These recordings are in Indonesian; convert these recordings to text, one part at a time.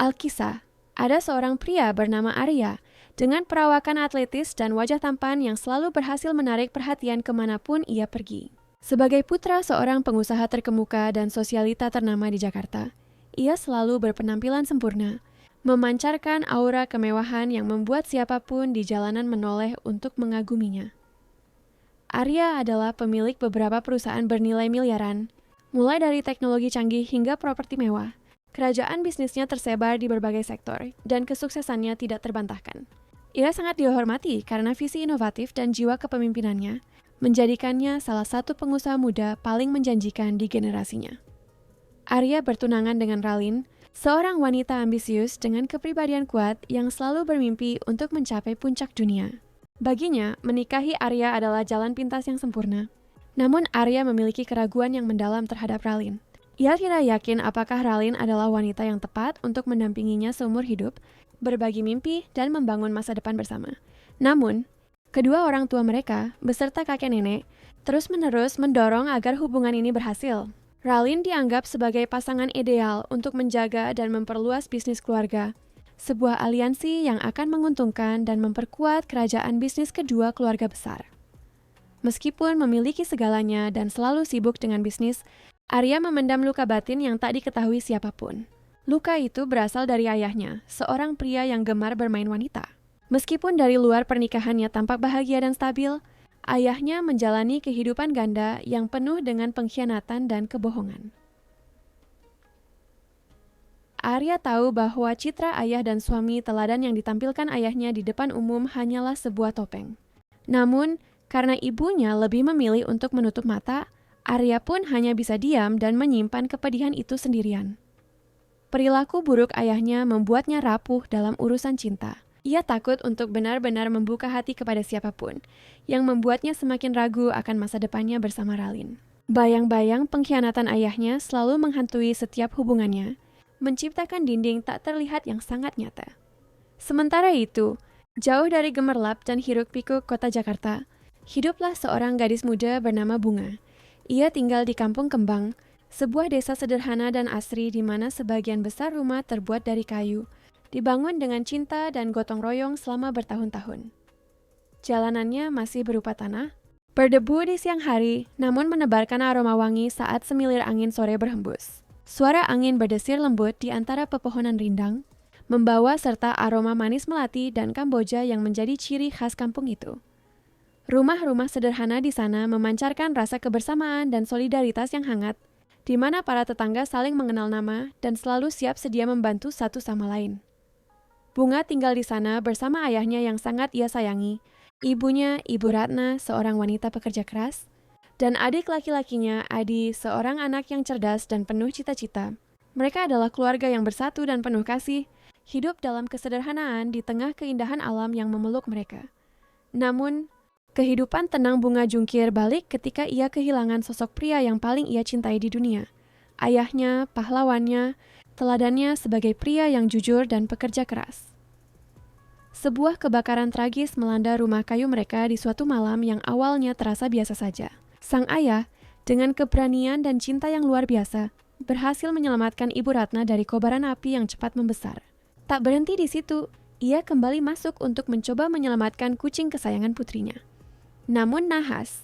Alkisah, ada seorang pria bernama Arya dengan perawakan atletis dan wajah tampan yang selalu berhasil menarik perhatian kemanapun ia pergi. Sebagai putra seorang pengusaha terkemuka dan sosialita ternama di Jakarta, ia selalu berpenampilan sempurna, memancarkan aura kemewahan yang membuat siapapun di jalanan menoleh untuk mengaguminya. Arya adalah pemilik beberapa perusahaan bernilai miliaran, mulai dari teknologi canggih hingga properti mewah. Kerajaan bisnisnya tersebar di berbagai sektor, dan kesuksesannya tidak terbantahkan. Ia sangat dihormati karena visi inovatif dan jiwa kepemimpinannya, menjadikannya salah satu pengusaha muda paling menjanjikan di generasinya. Arya bertunangan dengan Ralin, seorang wanita ambisius dengan kepribadian kuat yang selalu bermimpi untuk mencapai puncak dunia. Baginya, menikahi Arya adalah jalan pintas yang sempurna. Namun Arya memiliki keraguan yang mendalam terhadap Ralin. Ia tidak yakin apakah Ralin adalah wanita yang tepat untuk mendampinginya seumur hidup, berbagi mimpi, dan membangun masa depan bersama. Namun, kedua orang tua mereka, beserta kakek nenek, terus-menerus mendorong agar hubungan ini berhasil. Ralin dianggap sebagai pasangan ideal untuk menjaga dan memperluas bisnis keluarga, sebuah aliansi yang akan menguntungkan dan memperkuat kerajaan bisnis kedua keluarga besar. Meskipun memiliki segalanya dan selalu sibuk dengan bisnis, Arya memendam luka batin yang tak diketahui siapapun. Luka itu berasal dari ayahnya, seorang pria yang gemar bermain wanita. Meskipun dari luar pernikahannya tampak bahagia dan stabil, ayahnya menjalani kehidupan ganda yang penuh dengan pengkhianatan dan kebohongan. Arya tahu bahwa citra ayah dan suami teladan yang ditampilkan ayahnya di depan umum hanyalah sebuah topeng. Namun, karena ibunya lebih memilih untuk menutup mata, Arya pun hanya bisa diam dan menyimpan kepedihan itu sendirian. Perilaku buruk ayahnya membuatnya rapuh dalam urusan cinta. Ia takut untuk benar-benar membuka hati kepada siapapun, yang membuatnya semakin ragu akan masa depannya bersama Ralin. Bayang-bayang pengkhianatan ayahnya selalu menghantui setiap hubungannya, menciptakan dinding tak terlihat yang sangat nyata. Sementara itu, jauh dari gemerlap dan hiruk-pikuk kota Jakarta, hiduplah seorang gadis muda bernama Bunga. Ia tinggal di Kampung Kembang, sebuah desa sederhana dan asri di mana sebagian besar rumah terbuat dari kayu, dibangun dengan cinta dan gotong royong selama bertahun-tahun. Jalanannya masih berupa tanah, berdebu di siang hari, namun menebarkan aroma wangi saat semilir angin sore berhembus. Suara angin berdesir lembut di antara pepohonan rindang, membawa serta aroma manis melati dan Kamboja yang menjadi ciri khas kampung itu. Rumah-rumah sederhana di sana memancarkan rasa kebersamaan dan solidaritas yang hangat, di mana para tetangga saling mengenal nama dan selalu siap sedia membantu satu sama lain. Bunga tinggal di sana bersama ayahnya yang sangat ia sayangi, ibunya, Ibu Ratna, seorang wanita pekerja keras, dan adik laki-lakinya, Adi, seorang anak yang cerdas dan penuh cita-cita. Mereka adalah keluarga yang bersatu dan penuh kasih, hidup dalam kesederhanaan di tengah keindahan alam yang memeluk mereka. Namun, kehidupan tenang Bunga jungkir balik ketika ia kehilangan sosok pria yang paling ia cintai di dunia. Ayahnya, pahlawannya, teladannya sebagai pria yang jujur dan pekerja keras. Sebuah kebakaran tragis melanda rumah kayu mereka di suatu malam yang awalnya terasa biasa saja. Sang ayah, dengan keberanian dan cinta yang luar biasa, berhasil menyelamatkan Ibu Ratna dari kobaran api yang cepat membesar. Tak berhenti di situ, ia kembali masuk untuk mencoba menyelamatkan kucing kesayangan putrinya. Namun nahas,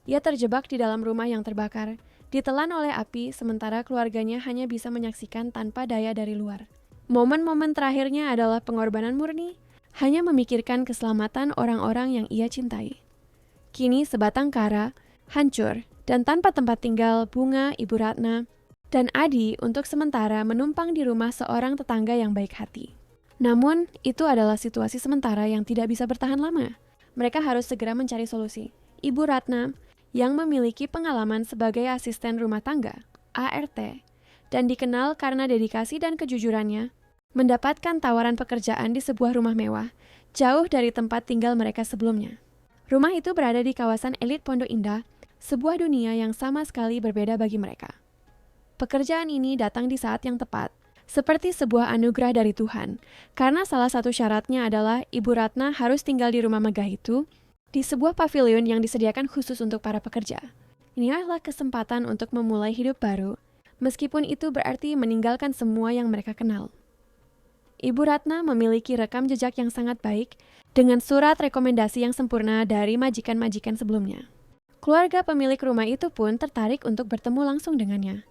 ia terjebak di dalam rumah yang terbakar, ditelan oleh api sementara keluarganya hanya bisa menyaksikan tanpa daya dari luar. Momen-momen terakhirnya adalah pengorbanan murni, hanya memikirkan keselamatan orang-orang yang ia cintai. Kini sebatang kara, hancur, dan tanpa tempat tinggal, Bunga, Ibu Ratna, dan Adi untuk sementara menumpang di rumah seorang tetangga yang baik hati. Namun, itu adalah situasi sementara yang tidak bisa bertahan lama. Mereka harus segera mencari solusi. Ibu Ratna, yang memiliki pengalaman sebagai asisten rumah tangga, ART, dan dikenal karena dedikasi dan kejujurannya, mendapatkan tawaran pekerjaan di sebuah rumah mewah, jauh dari tempat tinggal mereka sebelumnya. Rumah itu berada di kawasan elit Pondok Indah, sebuah dunia yang sama sekali berbeda bagi mereka. Pekerjaan ini datang di saat yang tepat, seperti sebuah anugerah dari Tuhan, karena salah satu syaratnya adalah Ibu Ratna harus tinggal di rumah megah itu, di sebuah pavilion yang disediakan khusus untuk para pekerja. Inilah kesempatan untuk memulai hidup baru, meskipun itu berarti meninggalkan semua yang mereka kenal. Ibu Ratna memiliki rekam jejak yang sangat baik dengan surat rekomendasi yang sempurna dari majikan-majikan sebelumnya. Keluarga pemilik rumah itu pun tertarik untuk bertemu langsung dengannya.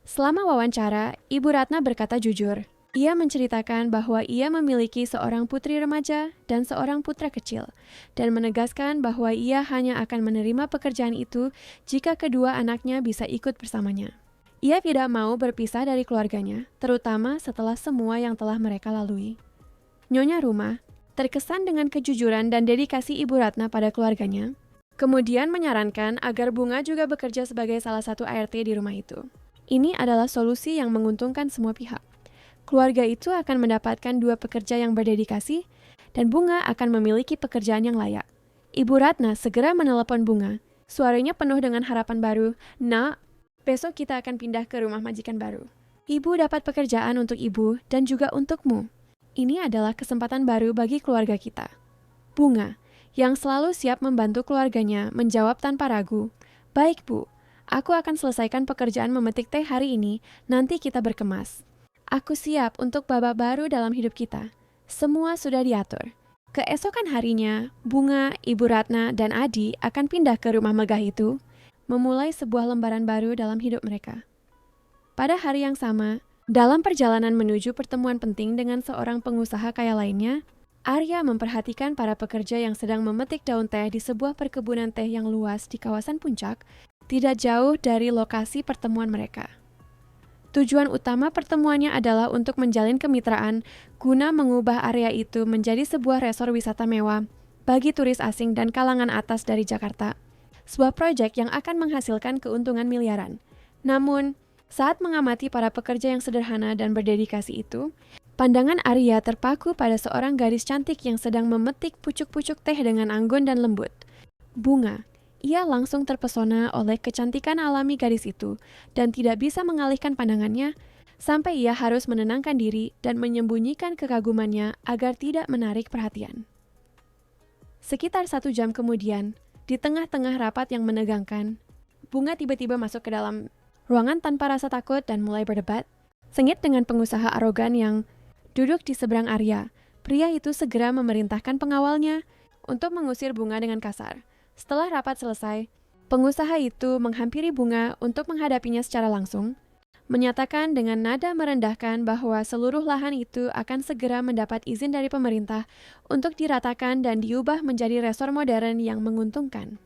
Selama wawancara, Ibu Ratna berkata jujur. Ia menceritakan bahwa ia memiliki seorang putri remaja dan seorang putra kecil, dan menegaskan bahwa ia hanya akan menerima pekerjaan itu jika kedua anaknya bisa ikut bersamanya. Ia tidak mau berpisah dari keluarganya, terutama setelah semua yang telah mereka lalui. Nyonya Rumah terkesan dengan kejujuran dan dedikasi Ibu Ratna pada keluarganya, kemudian menyarankan agar Bunga juga bekerja sebagai salah satu ART di rumah itu. Ini adalah solusi yang menguntungkan semua pihak. Keluarga itu akan mendapatkan dua pekerja yang berdedikasi, dan Bunga akan memiliki pekerjaan yang layak. Ibu Ratna segera menelepon Bunga. Suaranya penuh dengan harapan baru. "Nak, besok kita akan pindah ke rumah majikan baru. Ibu dapat pekerjaan untuk ibu dan juga untukmu. Ini adalah kesempatan baru bagi keluarga kita." Bunga, yang selalu siap membantu keluarganya, menjawab tanpa ragu, "Baik, Bu. Aku akan selesaikan pekerjaan memetik teh hari ini, nanti kita berkemas. Aku siap untuk babak baru dalam hidup kita. Semua sudah diatur." Keesokan harinya, Bunga, Ibu Ratna, dan Adi akan pindah ke rumah megah itu, memulai sebuah lembaran baru dalam hidup mereka. Pada hari yang sama, dalam perjalanan menuju pertemuan penting dengan seorang pengusaha kaya lainnya, Arya memperhatikan para pekerja yang sedang memetik daun teh di sebuah perkebunan teh yang luas di kawasan puncak, tidak jauh dari lokasi pertemuan mereka. Tujuan utama pertemuannya adalah untuk menjalin kemitraan guna mengubah area itu menjadi sebuah resor wisata mewah bagi turis asing dan kalangan atas dari Jakarta. Sebuah proyek yang akan menghasilkan keuntungan miliaran. Namun, saat mengamati para pekerja yang sederhana dan berdedikasi itu, pandangan Arya terpaku pada seorang gadis cantik yang sedang memetik pucuk-pucuk teh dengan anggun dan lembut. Bunga. Ia langsung terpesona oleh kecantikan alami gadis itu dan tidak bisa mengalihkan pandangannya sampai ia harus menenangkan diri dan menyembunyikan kekagumannya agar tidak menarik perhatian. Sekitar 1 jam kemudian, di tengah-tengah rapat yang menegangkan, Bunga tiba-tiba masuk ke dalam ruangan tanpa rasa takut dan mulai berdebat, sengit dengan pengusaha arogan yang duduk di seberang Arya. Pria itu segera memerintahkan pengawalnya untuk mengusir Bunga dengan kasar. Setelah rapat selesai, pengusaha itu menghampiri Bunga untuk menghadapinya secara langsung, menyatakan dengan nada merendahkan bahwa seluruh lahan itu akan segera mendapat izin dari pemerintah untuk diratakan dan diubah menjadi resor modern yang menguntungkan.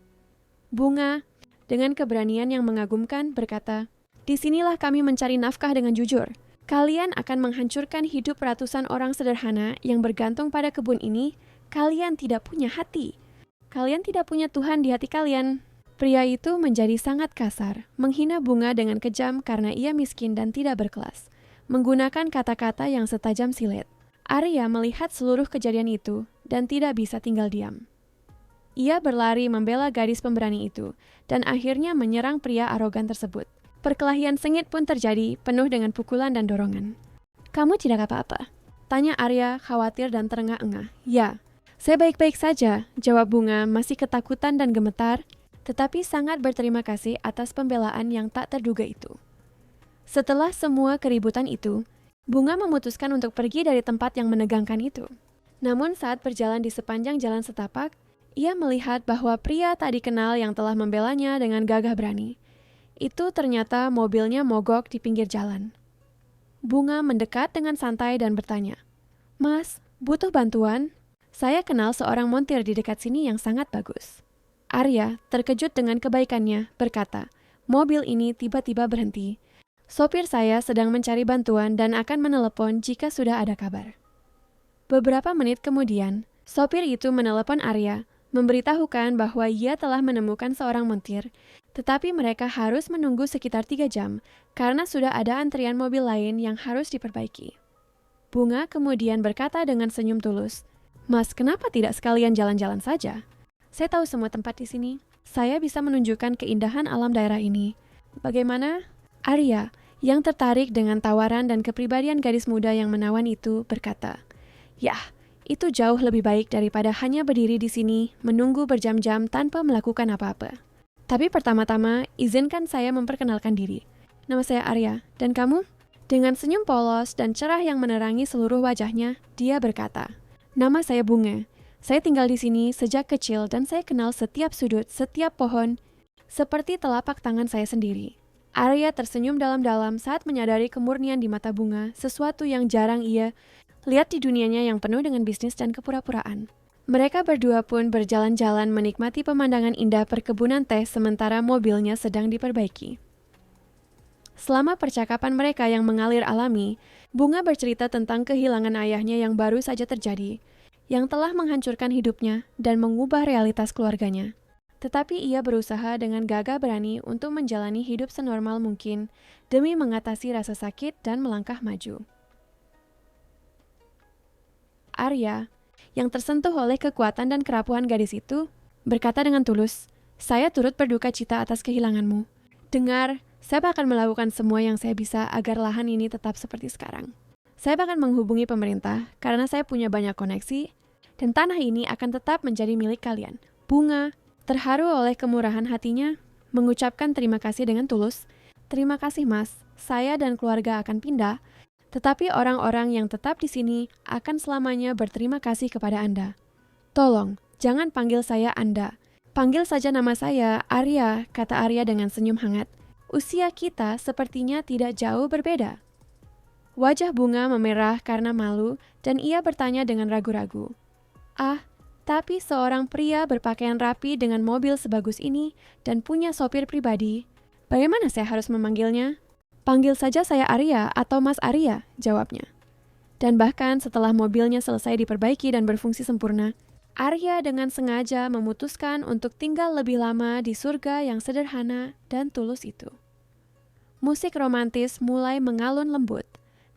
Bunga, dengan keberanian yang mengagumkan, berkata, "Disinilah kami mencari nafkah dengan jujur. Kalian akan menghancurkan hidup ratusan orang sederhana yang bergantung pada kebun ini. Kalian tidak punya hati. Kalian tidak punya Tuhan di hati kalian." Pria itu menjadi sangat kasar, menghina Bunga dengan kejam karena ia miskin dan tidak berkelas, menggunakan kata-kata yang setajam silet. Arya melihat seluruh kejadian itu dan tidak bisa tinggal diam. Ia berlari membela gadis pemberani itu dan akhirnya menyerang pria arogan tersebut. Perkelahian sengit pun terjadi, penuh dengan pukulan dan dorongan. "Kamu tidak apa-apa?" tanya Arya khawatir dan terengah-engah. "Ya, saya baik-baik saja," jawab Bunga masih ketakutan dan gemetar, tetapi sangat berterima kasih atas pembelaan yang tak terduga itu. Setelah semua keributan itu, Bunga memutuskan untuk pergi dari tempat yang menegangkan itu. Namun saat berjalan di sepanjang jalan setapak, ia melihat bahwa pria tak dikenal yang telah membelanya dengan gagah berani. Itu ternyata mobilnya mogok di pinggir jalan. Bunga mendekat dengan santai dan bertanya, "Mas, butuh bantuan? Saya kenal seorang montir di dekat sini yang sangat bagus." Arya, terkejut dengan kebaikannya, berkata, "Mobil ini tiba-tiba berhenti. Sopir saya sedang mencari bantuan dan akan menelepon jika sudah ada kabar." Beberapa menit kemudian, sopir itu menelepon Arya, memberitahukan bahwa ia telah menemukan seorang montir, tetapi mereka harus menunggu sekitar 3 jam karena sudah ada antrian mobil lain yang harus diperbaiki. Bunga kemudian berkata dengan senyum tulus, "Mas, kenapa tidak sekalian jalan-jalan saja? Saya tahu semua tempat di sini. Saya bisa menunjukkan keindahan alam daerah ini. Bagaimana?" Arya, yang tertarik dengan tawaran dan kepribadian gadis muda yang menawan itu, berkata, "Yah, itu jauh lebih baik daripada hanya berdiri di sini menunggu berjam-jam tanpa melakukan apa-apa. Tapi pertama-tama, izinkan saya memperkenalkan diri. Nama saya Arya, dan kamu?" Dengan senyum polos dan cerah yang menerangi seluruh wajahnya, dia berkata, "Nama saya Bunga. Saya tinggal di sini sejak kecil dan saya kenal setiap sudut, setiap pohon, seperti telapak tangan saya sendiri." Arya tersenyum dalam-dalam saat menyadari kemurnian di mata Bunga, sesuatu yang jarang ia lihat di dunianya yang penuh dengan bisnis dan kepura-puraan. Mereka berdua pun berjalan-jalan menikmati pemandangan indah perkebunan teh sementara mobilnya sedang diperbaiki. Selama percakapan mereka yang mengalir alami, Bunga bercerita tentang kehilangan ayahnya yang baru saja terjadi, yang telah menghancurkan hidupnya dan mengubah realitas keluarganya. Tetapi ia berusaha dengan gagah berani untuk menjalani hidup senormal mungkin demi mengatasi rasa sakit dan melangkah maju. Arya, yang tersentuh oleh kekuatan dan kerapuhan gadis itu, berkata dengan tulus, "Saya turut berduka cita atas kehilanganmu. Dengar, saya akan melakukan semua yang saya bisa agar lahan ini tetap seperti sekarang. Saya akan menghubungi pemerintah karena saya punya banyak koneksi, dan tanah ini akan tetap menjadi milik kalian." Bunga, terharu oleh kemurahan hatinya, mengucapkan terima kasih dengan tulus. "Terima kasih, Mas. Saya dan keluarga akan pindah, tetapi orang-orang yang tetap di sini akan selamanya berterima kasih kepada Anda. Tolong, jangan panggil saya Anda. Panggil saja nama saya, Arya," kata Arya dengan senyum hangat. "Usia kita sepertinya tidak jauh berbeda." Wajah Bunga memerah karena malu dan ia bertanya dengan ragu-ragu, "Ah, tapi seorang pria berpakaian rapi dengan mobil sebagus ini dan punya sopir pribadi, bagaimana saya harus memanggilnya?" "Panggil saja saya Arya atau Mas Arya," jawabnya. Dan bahkan setelah mobilnya selesai diperbaiki dan berfungsi sempurna, Arya dengan sengaja memutuskan untuk tinggal lebih lama di surga yang sederhana dan tulus itu. Musik romantis mulai mengalun lembut.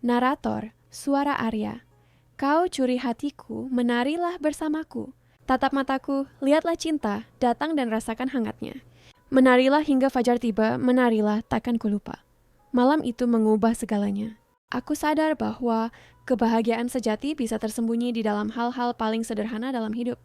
Narator, suara Arya. "Kau curi hatiku, menarilah bersamaku. Tatap mataku, lihatlah cinta, datang dan rasakan hangatnya. Menarilah hingga fajar tiba, menarilah takkan kulupa." Malam itu mengubah segalanya. Aku sadar bahwa kebahagiaan sejati bisa tersembunyi di dalam hal-hal paling sederhana dalam hidup.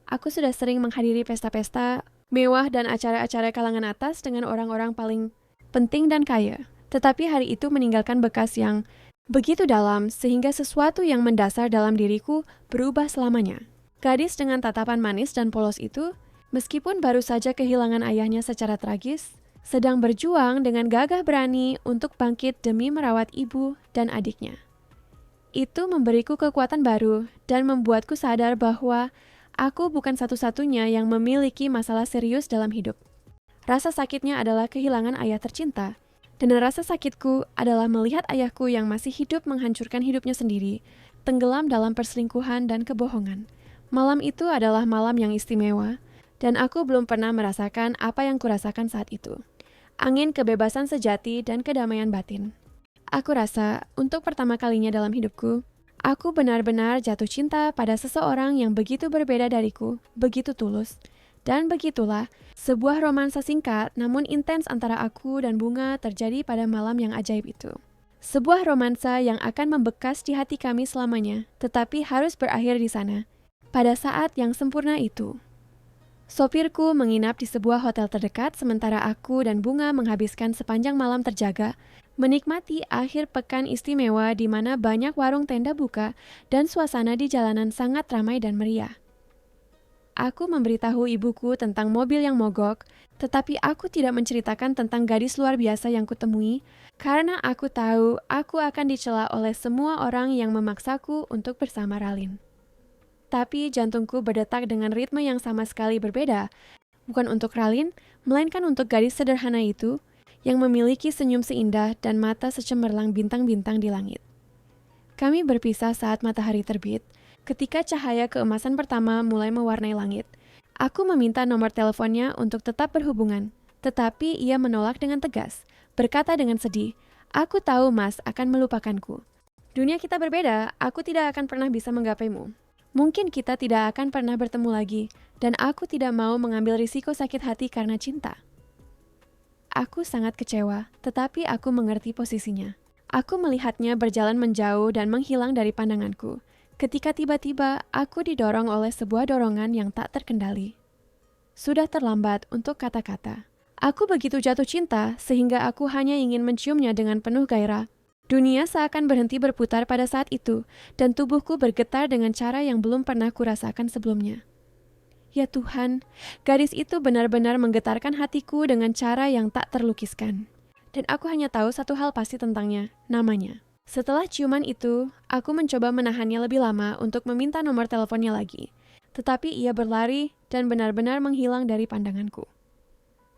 Aku sudah sering menghadiri pesta-pesta mewah dan acara-acara kalangan atas dengan orang-orang paling penting dan kaya. Tetapi hari itu meninggalkan bekas yang begitu dalam sehingga sesuatu yang mendasar dalam diriku berubah selamanya. Gadis dengan tatapan manis dan polos itu, meskipun baru saja kehilangan ayahnya secara tragis, sedang berjuang dengan gagah berani untuk bangkit demi merawat ibu dan adiknya. Itu memberiku kekuatan baru dan membuatku sadar bahwa aku bukan satu-satunya yang memiliki masalah serius dalam hidup. Rasa sakitnya adalah kehilangan ayah tercinta, dan rasa sakitku adalah melihat ayahku yang masih hidup menghancurkan hidupnya sendiri, tenggelam dalam perselingkuhan dan kebohongan. Malam itu adalah malam yang istimewa, dan aku belum pernah merasakan apa yang kurasakan saat itu. Angin kebebasan sejati dan kedamaian batin. Aku rasa, untuk pertama kalinya dalam hidupku, aku benar-benar jatuh cinta pada seseorang yang begitu berbeda dariku, begitu tulus. Dan begitulah, sebuah romansa singkat namun intens antara aku dan Bunga terjadi pada malam yang ajaib itu. Sebuah romansa yang akan membekas di hati kami selamanya, tetapi harus berakhir di sana, pada saat yang sempurna itu. Sopirku menginap di sebuah hotel terdekat sementara aku dan Bunga menghabiskan sepanjang malam terjaga, menikmati akhir pekan istimewa di mana banyak warung tenda buka dan suasana di jalanan sangat ramai dan meriah. Aku memberitahu ibuku tentang mobil yang mogok, tetapi aku tidak menceritakan tentang gadis luar biasa yang kutemui, karena aku tahu aku akan dicela oleh semua orang yang memaksaku untuk bersama Ralin. Tapi jantungku berdetak dengan ritme yang sama sekali berbeda, bukan untuk Ralin, melainkan untuk gadis sederhana itu yang memiliki senyum seindah dan mata secemerlang bintang-bintang di langit. Kami berpisah saat matahari terbit, ketika cahaya keemasan pertama mulai mewarnai langit. Aku meminta nomor teleponnya untuk tetap berhubungan, tetapi ia menolak dengan tegas, berkata dengan sedih, "Aku tahu Mas akan melupakanku. Dunia kita berbeda, aku tidak akan pernah bisa menggapaimu. Mungkin kita tidak akan pernah bertemu lagi, dan aku tidak mau mengambil risiko sakit hati karena cinta." Aku sangat kecewa, tetapi aku mengerti posisinya. Aku melihatnya berjalan menjauh dan menghilang dari pandanganku, ketika tiba-tiba aku didorong oleh sebuah dorongan yang tak terkendali. Sudah terlambat untuk kata-kata. Aku begitu jatuh cinta sehingga aku hanya ingin menciumnya dengan penuh gairah. Dunia seakan berhenti berputar pada saat itu, dan tubuhku bergetar dengan cara yang belum pernah kurasakan sebelumnya. Ya Tuhan, gadis itu benar-benar menggetarkan hatiku dengan cara yang tak terlukiskan. Dan aku hanya tahu satu hal pasti tentangnya, namanya. Setelah ciuman itu, aku mencoba menahannya lebih lama untuk meminta nomor teleponnya lagi. Tetapi ia berlari dan benar-benar menghilang dari pandanganku.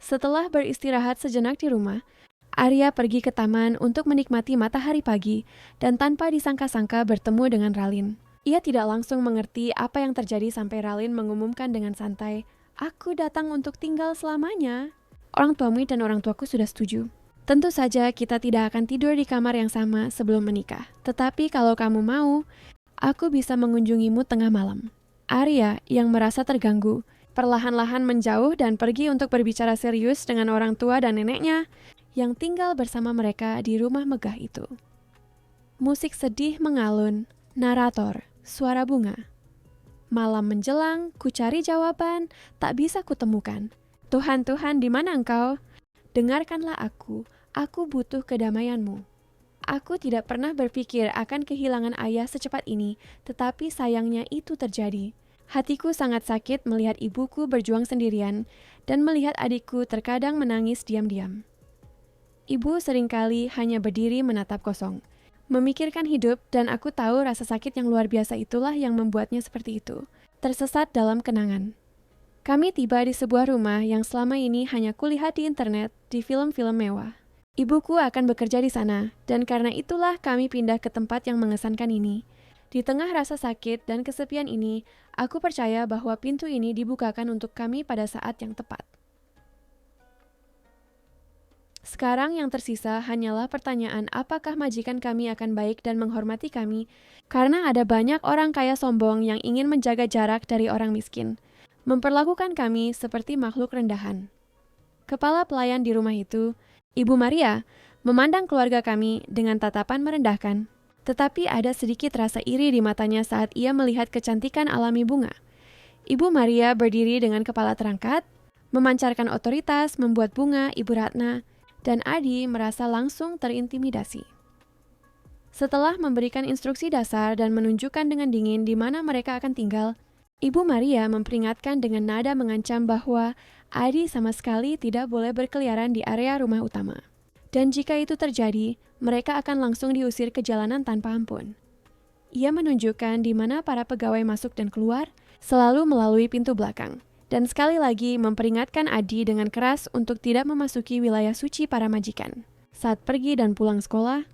Setelah beristirahat sejenak di rumah, Arya pergi ke taman untuk menikmati matahari pagi dan tanpa disangka-sangka bertemu dengan Ralin. Ia tidak langsung mengerti apa yang terjadi sampai Ralin mengumumkan dengan santai, "Aku datang untuk tinggal selamanya." Orang tuamu dan orang tuaku sudah setuju. Tentu saja kita tidak akan tidur di kamar yang sama sebelum menikah. Tetapi kalau kamu mau, aku bisa mengunjungimu tengah malam. Arya yang merasa terganggu, perlahan-lahan menjauh dan pergi untuk berbicara serius dengan orang tua dan neneknya yang tinggal bersama mereka di rumah megah itu. Musik sedih mengalun, narator, suara bunga. Malam menjelang, ku cari jawaban, tak bisa kutemukan. Tuhan, Tuhan, di mana engkau? Dengarkanlah aku butuh kedamaianmu. Aku tidak pernah berpikir akan kehilangan ayah secepat ini, tetapi sayangnya itu terjadi. Hatiku sangat sakit melihat ibuku berjuang sendirian dan melihat adikku terkadang menangis diam-diam. Ibu seringkali hanya berdiri menatap kosong, memikirkan hidup, dan aku tahu rasa sakit yang luar biasa itulah yang membuatnya seperti itu, tersesat dalam kenangan. Kami tiba di sebuah rumah yang selama ini hanya kulihat di internet, di film-film mewah. Ibuku akan bekerja di sana, dan karena itulah kami pindah ke tempat yang mengesankan ini. Di tengah rasa sakit dan kesepian ini, aku percaya bahwa pintu ini dibukakan untuk kami pada saat yang tepat. Sekarang yang tersisa hanyalah pertanyaan apakah majikan kami akan baik dan menghormati kami, karena ada banyak orang kaya sombong yang ingin menjaga jarak dari orang miskin, memperlakukan kami seperti makhluk rendahan. Kepala pelayan di rumah itu, Ibu Maria, memandang keluarga kami dengan tatapan merendahkan, tetapi ada sedikit rasa iri di matanya saat ia melihat kecantikan alami bunga. Ibu Maria berdiri dengan kepala terangkat, memancarkan otoritas membuat bunga Ibu Ratna, dan Adi merasa langsung terintimidasi. Setelah memberikan instruksi dasar dan menunjukkan dengan dingin di mana mereka akan tinggal, Ibu Maria memperingatkan dengan nada mengancam bahwa Adi sama sekali tidak boleh berkeliaran di area rumah utama. Dan jika itu terjadi, mereka akan langsung diusir ke jalanan tanpa ampun. Ia menunjukkan di mana para pegawai masuk dan keluar, selalu melalui pintu belakang. Dan sekali lagi memperingatkan Adi dengan keras untuk tidak memasuki wilayah suci para majikan. Saat pergi dan pulang sekolah,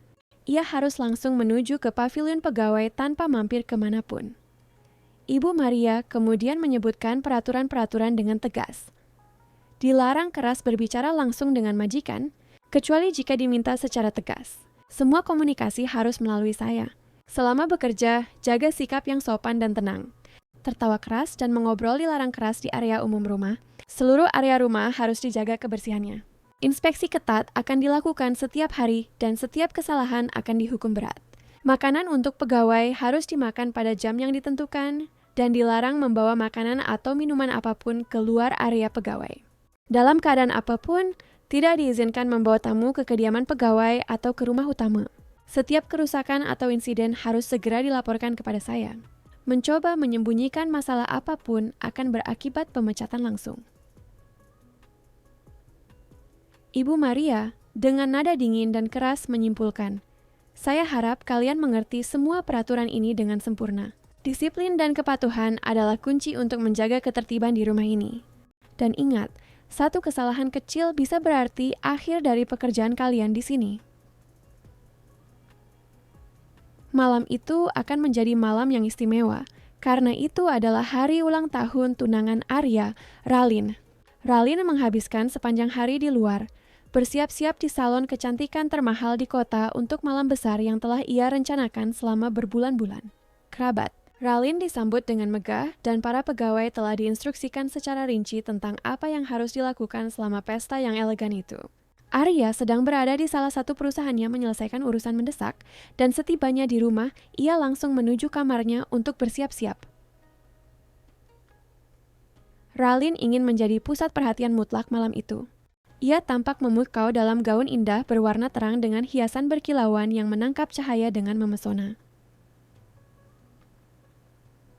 ia harus langsung menuju ke pavilion pegawai tanpa mampir kemanapun. Ibu Maria kemudian menyebutkan peraturan-peraturan dengan tegas. Dilarang keras berbicara langsung dengan majikan, kecuali jika diminta secara tegas. Semua komunikasi harus melalui saya. Selama bekerja, jaga sikap yang sopan dan tenang. Tertawa keras dan mengobrol dilarang keras di area umum rumah. Seluruh area rumah harus dijaga kebersihannya. Inspeksi ketat akan dilakukan setiap hari dan setiap kesalahan akan dihukum berat. Makanan untuk pegawai harus dimakan pada jam yang ditentukan dan dilarang membawa makanan atau minuman apapun keluar area pegawai. Dalam keadaan apapun, tidak diizinkan membawa tamu ke kediaman pegawai atau ke rumah utama. Setiap kerusakan atau insiden harus segera dilaporkan kepada saya. Mencoba menyembunyikan masalah apapun akan berakibat pemecatan langsung. Ibu Maria dengan nada dingin dan keras menyimpulkan, "Saya harap kalian mengerti semua peraturan ini dengan sempurna. Disiplin dan kepatuhan adalah kunci untuk menjaga ketertiban di rumah ini. Dan ingat, satu kesalahan kecil bisa berarti akhir dari pekerjaan kalian di sini." Malam itu akan menjadi malam yang istimewa, karena itu adalah hari ulang tahun tunangan Arya, Ralin. Ralin menghabiskan sepanjang hari di luar, bersiap-siap di salon kecantikan termahal di kota untuk malam besar yang telah ia rencanakan selama berbulan-bulan. Kerabat, Ralin disambut dengan megah dan para pegawai telah diinstruksikan secara rinci tentang apa yang harus dilakukan selama pesta yang elegan itu. Arya sedang berada di salah satu perusahaannya menyelesaikan urusan mendesak, dan setibanya di rumah, ia langsung menuju kamarnya untuk bersiap-siap. Ralin ingin menjadi pusat perhatian mutlak malam itu. Ia tampak memukau dalam gaun indah berwarna terang dengan hiasan berkilauan yang menangkap cahaya dengan memesona.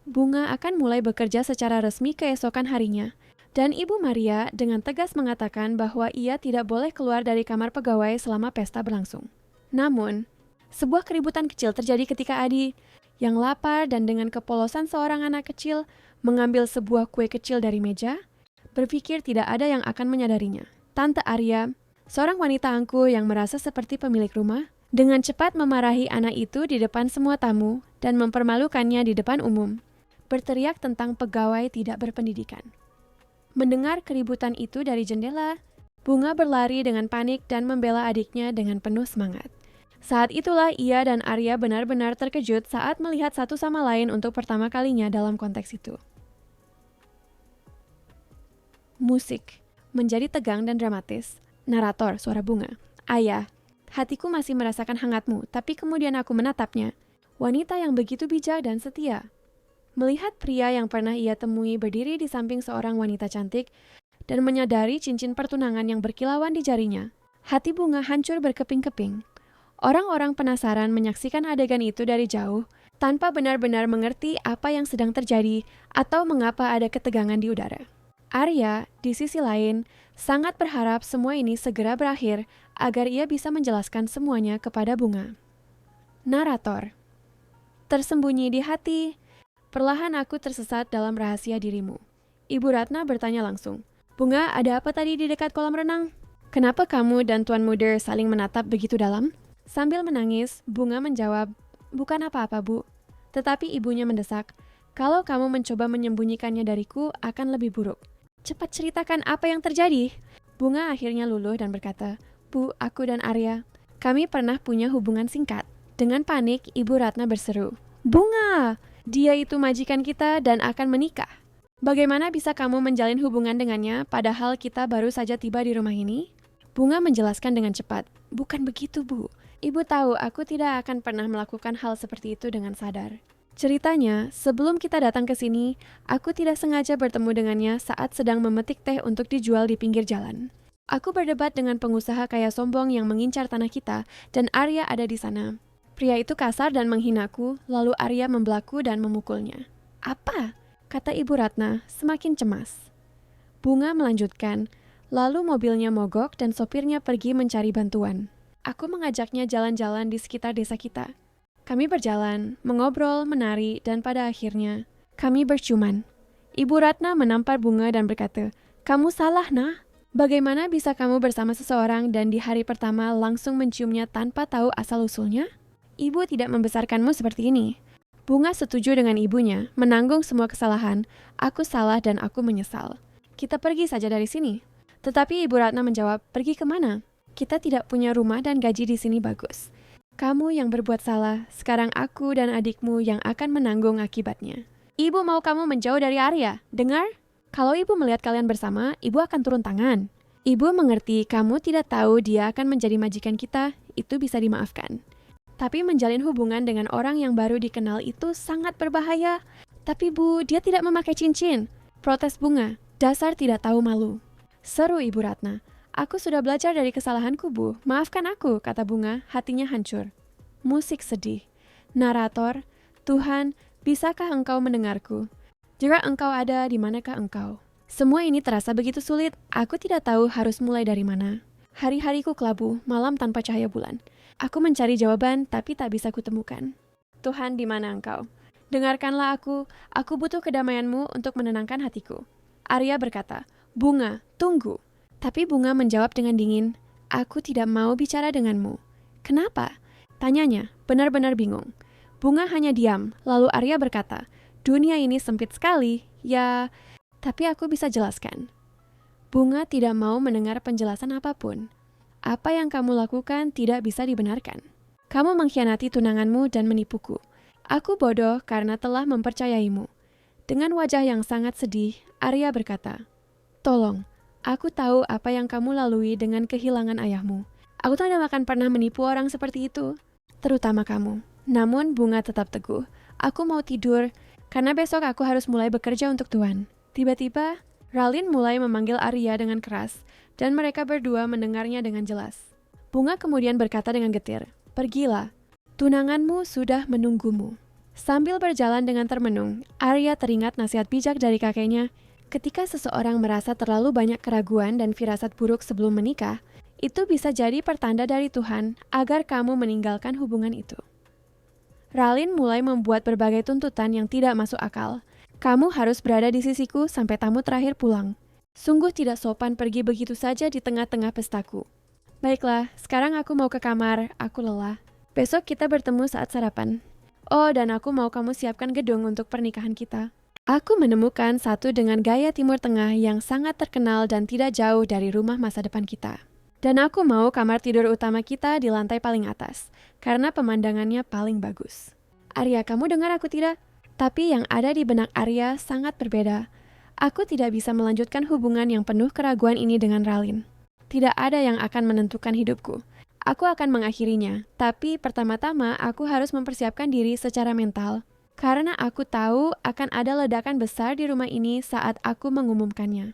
Bunga akan mulai bekerja secara resmi keesokan harinya, dan Ibu Maria dengan tegas mengatakan bahwa ia tidak boleh keluar dari kamar pegawai selama pesta berlangsung. Namun, sebuah keributan kecil terjadi ketika Adi, yang lapar dan dengan kepolosan seorang anak kecil, mengambil sebuah kue kecil dari meja, berpikir tidak ada yang akan menyadarinya. Tante Arya, seorang wanita angkuh yang merasa seperti pemilik rumah, dengan cepat memarahi anak itu di depan semua tamu dan mempermalukannya di depan umum, berteriak tentang pegawai tidak berpendidikan. Mendengar keributan itu dari jendela, Bunga berlari dengan panik dan membela adiknya dengan penuh semangat. Saat itulah ia dan Arya benar-benar terkejut saat melihat satu sama lain untuk pertama kalinya dalam konteks itu. Musik menjadi tegang dan dramatis. Narator, suara Bunga. Ayah, hatiku masih merasakan hangatmu, tapi kemudian aku menatapnya. Wanita yang begitu bijak dan setia. Melihat pria yang pernah ia temui berdiri di samping seorang wanita cantik dan menyadari cincin pertunangan yang berkilauan di jarinya, hati Bunga hancur berkeping-keping. Orang-orang penasaran menyaksikan adegan itu dari jauh, tanpa benar-benar mengerti apa yang sedang terjadi atau mengapa ada ketegangan di udara. Arya, di sisi lain, sangat berharap semua ini segera berakhir agar ia bisa menjelaskan semuanya kepada Bunga. Narator. Tersembunyi di hati, perlahan aku tersesat dalam rahasia dirimu. Ibu Ratna bertanya langsung. Bunga, ada apa tadi di dekat kolam renang? Kenapa kamu dan Tuan Muder saling menatap begitu dalam? Sambil menangis, Bunga menjawab, bukan apa-apa, Bu. Tetapi ibunya mendesak, kalau kamu mencoba menyembunyikannya dariku akan lebih buruk. Cepat ceritakan apa yang terjadi. Bunga akhirnya luluh dan berkata, Bu, aku dan Arya, kami pernah punya hubungan singkat. Dengan panik, Ibu Ratna berseru, Bunga! Dia itu majikan kita dan akan menikah. Bagaimana bisa kamu menjalin hubungan dengannya padahal kita baru saja tiba di rumah ini? Bunga menjelaskan dengan cepat. Bukan begitu, Bu. Ibu tahu aku tidak akan pernah melakukan hal seperti itu dengan sadar. Ceritanya, sebelum kita datang ke sini, aku tidak sengaja bertemu dengannya saat sedang memetik teh untuk dijual di pinggir jalan. Aku berdebat dengan pengusaha kaya sombong yang mengincar tanah kita dan Arya ada di sana. Pria itu kasar dan menghinaku, lalu Arya membelaku dan memukulnya. Apa? Kata Ibu Ratna, semakin cemas. Bunga melanjutkan, lalu mobilnya mogok dan sopirnya pergi mencari bantuan. Aku mengajaknya jalan-jalan di sekitar desa kita. Kami berjalan, mengobrol, menari, dan pada akhirnya, kami berciuman. Ibu Ratna menampar Bunga dan berkata, kamu salah, Nah. Bagaimana bisa kamu bersama seseorang dan di hari pertama langsung menciumnya tanpa tahu asal-usulnya? Ibu tidak membesarkanmu seperti ini. Bunga setuju dengan ibunya, menanggung semua kesalahan. Aku salah dan aku menyesal. Kita pergi saja dari sini. Tetapi Ibu Ratna menjawab, pergi kemana? Kita tidak punya rumah dan gaji di sini bagus. Kamu yang berbuat salah, sekarang aku dan adikmu yang akan menanggung akibatnya. Ibu mau kamu menjauh dari Arya. Dengar? Kalau ibu melihat kalian bersama, ibu akan turun tangan. Ibu mengerti kamu tidak tahu dia akan menjadi majikan kita, itu bisa dimaafkan. Tapi menjalin hubungan dengan orang yang baru dikenal itu sangat berbahaya. Tapi Bu, dia tidak memakai cincin. Protes Bunga, dasar tidak tahu malu. Seru Ibu Ratna, aku sudah belajar dari kesalahanku, Bu. Maafkan aku, kata Bunga, hatinya hancur. Musik sedih. Narator, Tuhan, bisakah engkau mendengarku? Jika engkau ada, di manakah engkau? Semua ini terasa begitu sulit, aku tidak tahu harus mulai dari mana. Hari-hariku kelabu, malam tanpa cahaya bulan. Aku mencari jawaban, tapi tak bisa kutemukan. Tuhan, di mana engkau? Dengarkanlah aku butuh kedamaianmu untuk menenangkan hatiku. Arya berkata, Bunga, tunggu. Tapi Bunga menjawab dengan dingin, aku tidak mau bicara denganmu. Kenapa? Tanyanya, benar-benar bingung. Bunga hanya diam, lalu Arya berkata, dunia ini sempit sekali, ya, tapi aku bisa jelaskan. Bunga tidak mau mendengar penjelasan apapun. Apa yang kamu lakukan tidak bisa dibenarkan. Kamu mengkhianati tunanganmu dan menipuku. Aku bodoh karena telah mempercayaimu. Dengan wajah yang sangat sedih, Arya berkata, tolong, aku tahu apa yang kamu lalui dengan kehilangan ayahmu. Aku tidak akan pernah menipu orang seperti itu, terutama kamu. Namun Bunga tetap teguh. Aku mau tidur, karena besok aku harus mulai bekerja untuk Tuan. Tiba-tiba, Ralin mulai memanggil Arya dengan keras, dan mereka berdua mendengarnya dengan jelas. Bunga kemudian berkata dengan getir, "Pergilah, tunanganmu sudah menunggumu." Sambil berjalan dengan termenung, Arya teringat nasihat bijak dari kakeknya. Ketika seseorang merasa terlalu banyak keraguan dan firasat buruk sebelum menikah, itu bisa jadi pertanda dari Tuhan agar kamu meninggalkan hubungan itu. Ralin mulai membuat berbagai tuntutan yang tidak masuk akal. "Kamu harus berada di sisiku sampai tamu terakhir pulang. Sungguh tidak sopan pergi begitu saja di tengah-tengah pestaku. Baiklah, sekarang aku mau ke kamar, aku lelah. Besok kita bertemu saat sarapan. Oh, dan aku mau kamu siapkan gedung untuk pernikahan kita." Aku menemukan satu dengan gaya Timur Tengah yang sangat terkenal dan tidak jauh dari rumah masa depan kita. Dan aku mau kamar tidur utama kita di lantai paling atas, karena pemandangannya paling bagus. Arya, kamu dengar aku tidak? Tapi yang ada di benak Arya sangat berbeda. Aku tidak bisa melanjutkan hubungan yang penuh keraguan ini dengan Ralin. Tidak ada yang akan menentukan hidupku. Aku akan mengakhirinya, tapi pertama-tama aku harus mempersiapkan diri secara mental. Karena aku tahu akan ada ledakan besar di rumah ini saat aku mengumumkannya.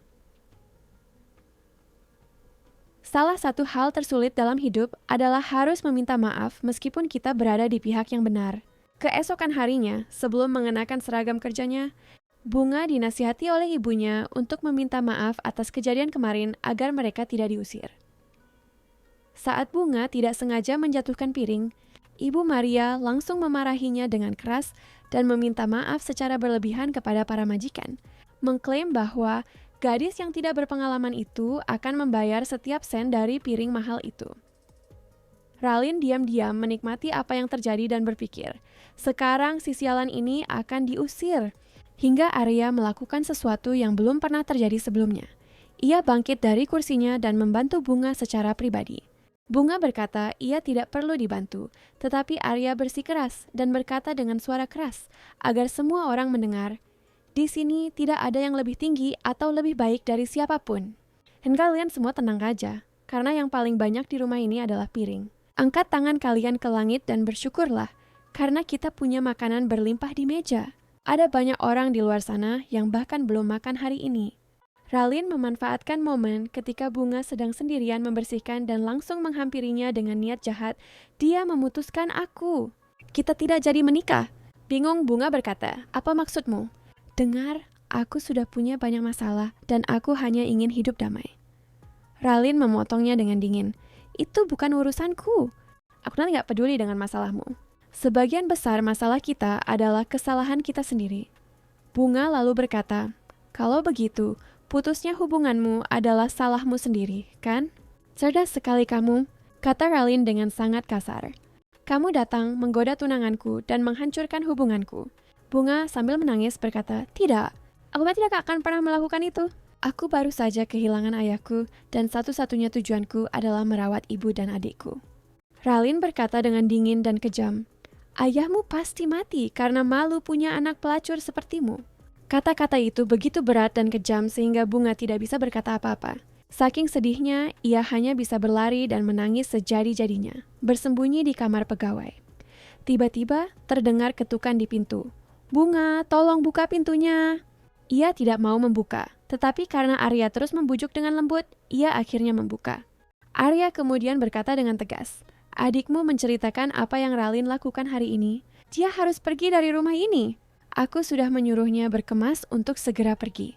Salah satu hal tersulit dalam hidup adalah harus meminta maaf meskipun kita berada di pihak yang benar. Keesokan harinya, sebelum mengenakan seragam kerjanya, Bunga dinasihati oleh ibunya untuk meminta maaf atas kejadian kemarin agar mereka tidak diusir. Saat Bunga tidak sengaja menjatuhkan piring, Ibu Maria langsung memarahinya dengan keras dan meminta maaf secara berlebihan kepada para majikan, mengklaim bahwa gadis yang tidak berpengalaman itu akan membayar setiap sen dari piring mahal itu. Ralin diam-diam menikmati apa yang terjadi dan berpikir, sekarang si sialan ini akan diusir, hingga Arya melakukan sesuatu yang belum pernah terjadi sebelumnya. Ia bangkit dari kursinya dan membantu Bunga secara pribadi. Bunga berkata ia tidak perlu dibantu, tetapi Arya bersikeras dan berkata dengan suara keras agar semua orang mendengar, "Di sini tidak ada yang lebih tinggi atau lebih baik dari siapapun. Dan kalian semua tenang aja, karena yang paling banyak di rumah ini adalah piring. Angkat tangan kalian ke langit dan bersyukurlah, karena kita punya makanan berlimpah di meja. Ada banyak orang di luar sana yang bahkan belum makan hari ini." Ralin memanfaatkan momen ketika Bunga sedang sendirian membersihkan dan langsung menghampirinya dengan niat jahat. Dia memutuskan aku. "Kita tidak jadi menikah." Bingung, Bunga berkata, "Apa maksudmu?" "Dengar, aku sudah punya banyak masalah dan aku hanya ingin hidup damai." Ralin memotongnya dengan dingin. "Itu bukan urusanku. Aku nanti gak peduli dengan masalahmu. Sebagian besar masalah kita adalah kesalahan kita sendiri." Bunga lalu berkata, "Kalau begitu, putusnya hubunganmu adalah salahmu sendiri, kan?" "Cerdas sekali kamu," kata Ralin dengan sangat kasar. "Kamu datang menggoda tunanganku dan menghancurkan hubunganku." Bunga sambil menangis berkata, "Tidak, aku tidak akan pernah melakukan itu. Aku baru saja kehilangan ayahku dan satu-satunya tujuanku adalah merawat ibu dan adikku." Ralin berkata dengan dingin dan kejam, "Ayahmu pasti mati karena malu punya anak pelacur sepertimu." Kata-kata itu begitu berat dan kejam sehingga Bunga tidak bisa berkata apa-apa. Saking sedihnya, ia hanya bisa berlari dan menangis sejadi-jadinya, bersembunyi di kamar pegawai. Tiba-tiba terdengar ketukan di pintu. "Bunga, tolong buka pintunya." Ia tidak mau membuka, tetapi karena Arya terus membujuk dengan lembut, ia akhirnya membuka. Arya kemudian berkata dengan tegas, "Adikmu menceritakan apa yang Ralin lakukan hari ini. Dia harus pergi dari rumah ini. Aku sudah menyuruhnya berkemas untuk segera pergi.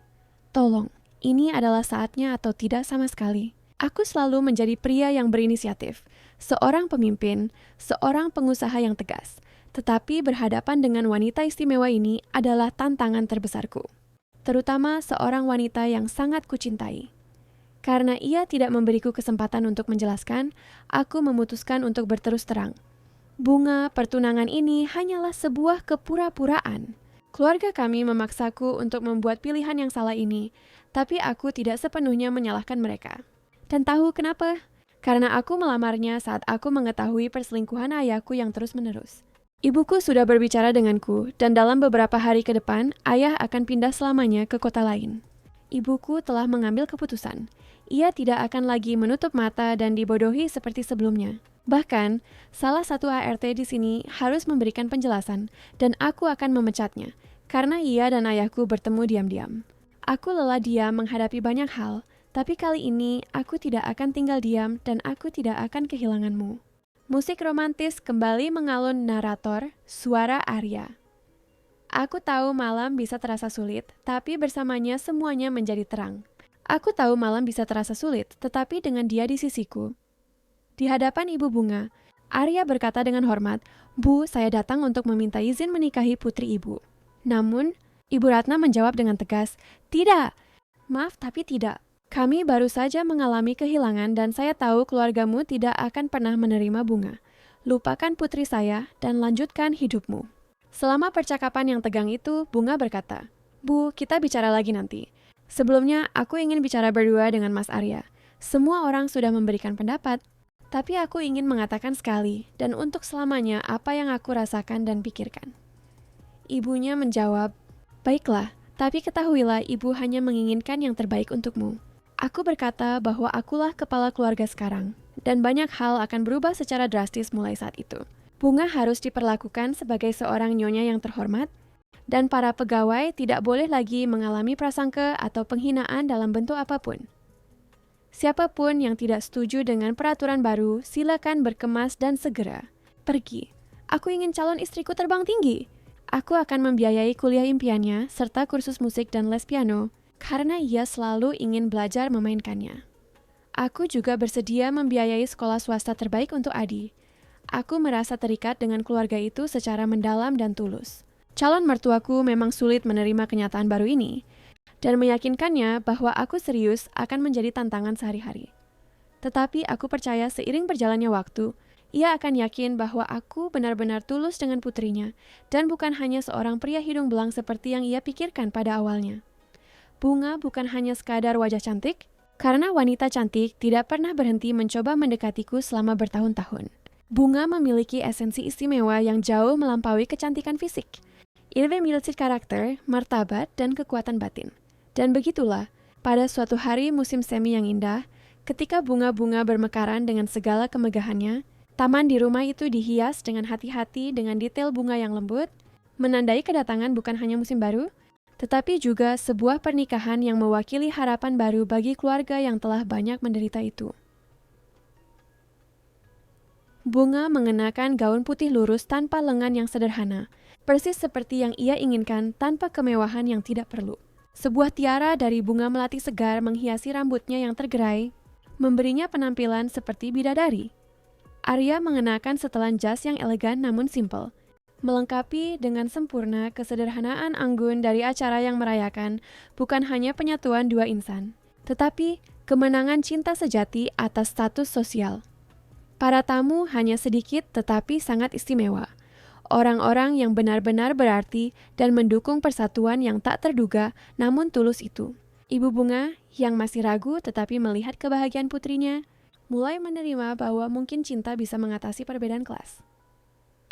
Tolong, ini adalah saatnya atau tidak sama sekali. Aku selalu menjadi pria yang berinisiatif, seorang pemimpin, seorang pengusaha yang tegas. Tetapi berhadapan dengan wanita istimewa ini adalah tantangan terbesarku. Terutama seorang wanita yang sangat kucintai. Karena ia tidak memberiku kesempatan untuk menjelaskan, aku memutuskan untuk berterus terang. Bunga, pertunangan ini hanyalah sebuah kepura-puraan. Keluarga kami memaksaku untuk membuat pilihan yang salah ini, tapi aku tidak sepenuhnya menyalahkan mereka. Dan tahu kenapa? Karena aku melamarnya saat aku mengetahui perselingkuhan ayahku yang terus-menerus. Ibuku sudah berbicara denganku, dan dalam beberapa hari ke depan, ayah akan pindah selamanya ke kota lain. Ibuku telah mengambil keputusan. Ia tidak akan lagi menutup mata dan dibodohi seperti sebelumnya. Bahkan, salah satu ART di sini harus memberikan penjelasan, dan aku akan memecatnya, karena ia dan ayahku bertemu diam-diam. Aku lelah diam menghadapi banyak hal, tapi kali ini aku tidak akan tinggal diam dan aku tidak akan kehilanganmu. Musik romantis kembali mengalun narator, suara Arya. Aku tahu malam bisa terasa sulit, tapi bersamanya semuanya menjadi terang. Aku tahu malam bisa terasa sulit, tetapi dengan dia di sisiku. Di hadapan Ibu Bunga, Arya berkata dengan hormat, "Bu, saya datang untuk meminta izin menikahi putri Ibu." Namun, Ibu Ratna menjawab dengan tegas, "Tidak, maaf tapi tidak. Kami baru saja mengalami kehilangan dan saya tahu keluargamu tidak akan pernah menerima Bunga. Lupakan putri saya dan lanjutkan hidupmu." Selama percakapan yang tegang itu, Bunga berkata, "Bu, kita bicara lagi nanti. Sebelumnya, aku ingin bicara berdua dengan Mas Arya. Semua orang sudah memberikan pendapat, tapi aku ingin mengatakan sekali dan untuk selamanya apa yang aku rasakan dan pikirkan." Ibunya menjawab, "Baiklah, tapi ketahuilah ibu hanya menginginkan yang terbaik untukmu. Aku berkata bahwa akulah kepala keluarga sekarang, dan banyak hal akan berubah secara drastis mulai saat itu. Bunga harus diperlakukan sebagai seorang nyonya yang terhormat, dan para pegawai tidak boleh lagi mengalami prasangka atau penghinaan dalam bentuk apapun. Siapapun yang tidak setuju dengan peraturan baru, silakan berkemas dan segera pergi. Aku ingin calon istriku terbang tinggi. Aku akan membiayai kuliah impiannya, serta kursus musik dan les piano, karena ia selalu ingin belajar memainkannya. Aku juga bersedia membiayai sekolah swasta terbaik untuk Adi. Aku merasa terikat dengan keluarga itu secara mendalam dan tulus. Calon mertuaku memang sulit menerima kenyataan baru ini, dan meyakinkannya bahwa aku serius akan menjadi tantangan sehari-hari. Tetapi aku percaya seiring berjalannya waktu, ia akan yakin bahwa aku benar-benar tulus dengan putrinya, dan bukan hanya seorang pria hidung belang seperti yang ia pikirkan pada awalnya. Bunga bukan hanya sekadar wajah cantik, karena wanita cantik tidak pernah berhenti mencoba mendekatiku selama bertahun-tahun. Bunga memiliki esensi istimewa yang jauh melampaui kecantikan fisik. Ia memiliki karakter, martabat, dan kekuatan batin. Dan begitulah, pada suatu hari musim semi yang indah, ketika bunga-bunga bermekaran dengan segala kemegahannya, taman di rumah itu dihias dengan hati-hati dengan detail bunga yang lembut, menandai kedatangan bukan hanya musim baru, tetapi juga sebuah pernikahan yang mewakili harapan baru bagi keluarga yang telah banyak menderita itu. Bunga mengenakan gaun putih lurus tanpa lengan yang sederhana, persis seperti yang ia inginkan tanpa kemewahan yang tidak perlu. Sebuah tiara dari bunga melati segar menghiasi rambutnya yang tergerai, memberinya penampilan seperti bidadari. Arya mengenakan setelan jas yang elegan namun simpel, melengkapi dengan sempurna kesederhanaan anggun dari acara yang merayakan bukan hanya penyatuan dua insan, tetapi kemenangan cinta sejati atas status sosial. Para tamu hanya sedikit tetapi sangat istimewa. Orang-orang yang benar-benar berarti dan mendukung persatuan yang tak terduga namun tulus itu. Ibu Bunga yang masih ragu tetapi melihat kebahagiaan putrinya, mulai menerima bahwa mungkin cinta bisa mengatasi perbedaan kelas.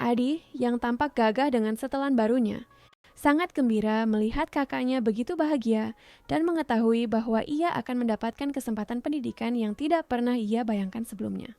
Adi yang tampak gagah dengan setelan barunya, sangat gembira melihat kakaknya begitu bahagia dan mengetahui bahwa ia akan mendapatkan kesempatan pendidikan yang tidak pernah ia bayangkan sebelumnya.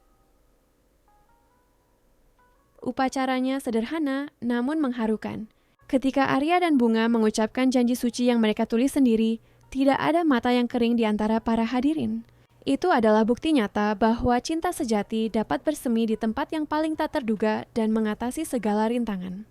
Upacaranya sederhana namun mengharukan. Ketika Arya dan Bunga mengucapkan janji suci yang mereka tulis sendiri, tidak ada mata yang kering di antara para hadirin. Itu adalah bukti nyata bahwa cinta sejati dapat bersemi di tempat yang paling tak terduga dan mengatasi segala rintangan.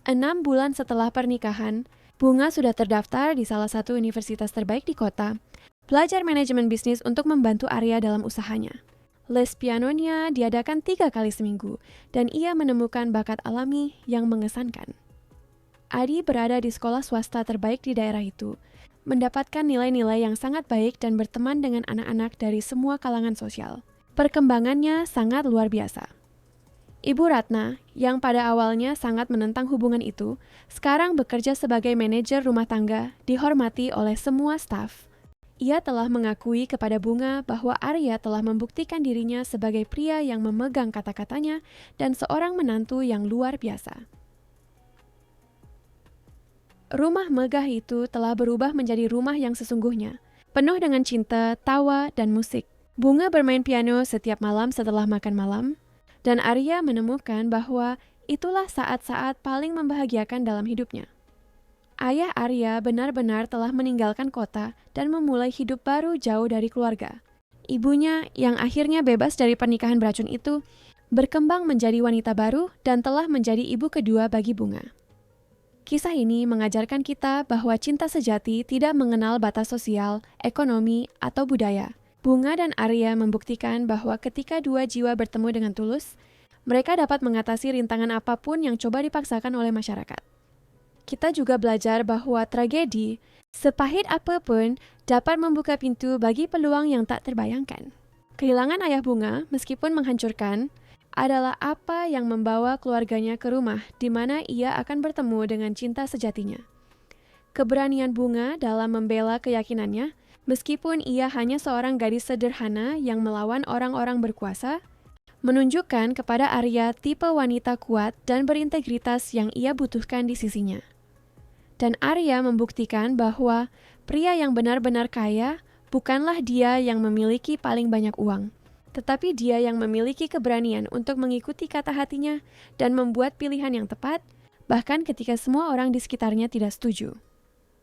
6 bulan setelah pernikahan, Bunga sudah terdaftar di salah satu universitas terbaik di kota, belajar manajemen bisnis untuk membantu Arya dalam usahanya. Les pianonya diadakan 3 kali seminggu, dan ia menemukan bakat alami yang mengesankan. Adi berada di sekolah swasta terbaik di daerah itu, mendapatkan nilai-nilai yang sangat baik dan berteman dengan anak-anak dari semua kalangan sosial. Perkembangannya sangat luar biasa. Ibu Ratna, yang pada awalnya sangat menentang hubungan itu, sekarang bekerja sebagai manajer rumah tangga, dihormati oleh semua staf. Ia telah mengakui kepada Bunga bahwa Arya telah membuktikan dirinya sebagai pria yang memegang kata-katanya dan seorang menantu yang luar biasa. Rumah megah itu telah berubah menjadi rumah yang sesungguhnya, penuh dengan cinta, tawa, dan musik. Bunga bermain piano setiap malam setelah makan malam, dan Arya menemukan bahwa itulah saat-saat paling membahagiakan dalam hidupnya. Ayah Arya benar-benar telah meninggalkan kota dan memulai hidup baru jauh dari keluarga. Ibunya, yang akhirnya bebas dari pernikahan beracun itu, berkembang menjadi wanita baru dan telah menjadi ibu kedua bagi Bunga. Kisah ini mengajarkan kita bahwa cinta sejati tidak mengenal batas sosial, ekonomi, atau budaya. Bunga dan Arya membuktikan bahwa ketika dua jiwa bertemu dengan tulus, mereka dapat mengatasi rintangan apapun yang coba dipaksakan oleh masyarakat. Kita juga belajar bahwa tragedi, sepahit apapun, dapat membuka pintu bagi peluang yang tak terbayangkan. Kehilangan ayah Bunga, meskipun menghancurkan, adalah apa yang membawa keluarganya ke rumah di mana ia akan bertemu dengan cinta sejatinya. Keberanian Bunga dalam membela keyakinannya, meskipun ia hanya seorang gadis sederhana yang melawan orang-orang berkuasa, menunjukkan kepada Arya tipe wanita kuat dan berintegritas yang ia butuhkan di sisinya. Dan Arya membuktikan bahwa pria yang benar-benar kaya bukanlah dia yang memiliki paling banyak uang, tetapi dia yang memiliki keberanian untuk mengikuti kata hatinya dan membuat pilihan yang tepat, bahkan ketika semua orang di sekitarnya tidak setuju.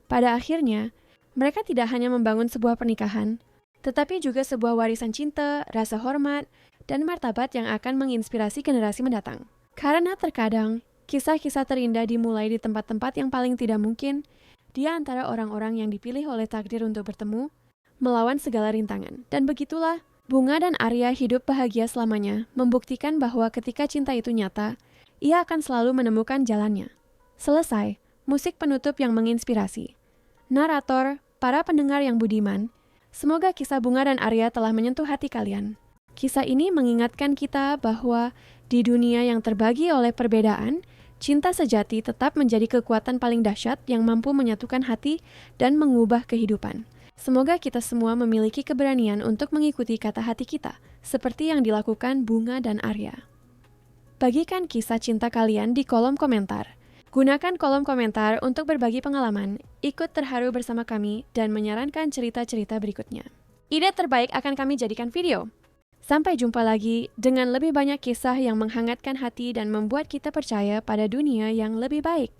Pada akhirnya, mereka tidak hanya membangun sebuah pernikahan, tetapi juga sebuah warisan cinta, rasa hormat, dan martabat yang akan menginspirasi generasi mendatang. Karena terkadang, kisah-kisah terindah dimulai di tempat-tempat yang paling tidak mungkin, di antara orang-orang yang dipilih oleh takdir untuk bertemu, melawan segala rintangan. Dan begitulah, Bunga dan Arya hidup bahagia selamanya, membuktikan bahwa ketika cinta itu nyata, ia akan selalu menemukan jalannya. Selesai, musik penutup yang menginspirasi. Narator, para pendengar yang budiman, semoga kisah Bunga dan Arya telah menyentuh hati kalian. Kisah ini mengingatkan kita bahwa di dunia yang terbagi oleh perbedaan, cinta sejati tetap menjadi kekuatan paling dahsyat yang mampu menyatukan hati dan mengubah kehidupan. Semoga kita semua memiliki keberanian untuk mengikuti kata hati kita, seperti yang dilakukan Bunga dan Arya. Bagikan kisah cinta kalian di kolom komentar. Gunakan kolom komentar untuk berbagi pengalaman, ikut terharu bersama kami, dan menyarankan cerita-cerita berikutnya. Ide terbaik akan kami jadikan video. Sampai jumpa lagi dengan lebih banyak kisah yang menghangatkan hati dan membuat kita percaya pada dunia yang lebih baik.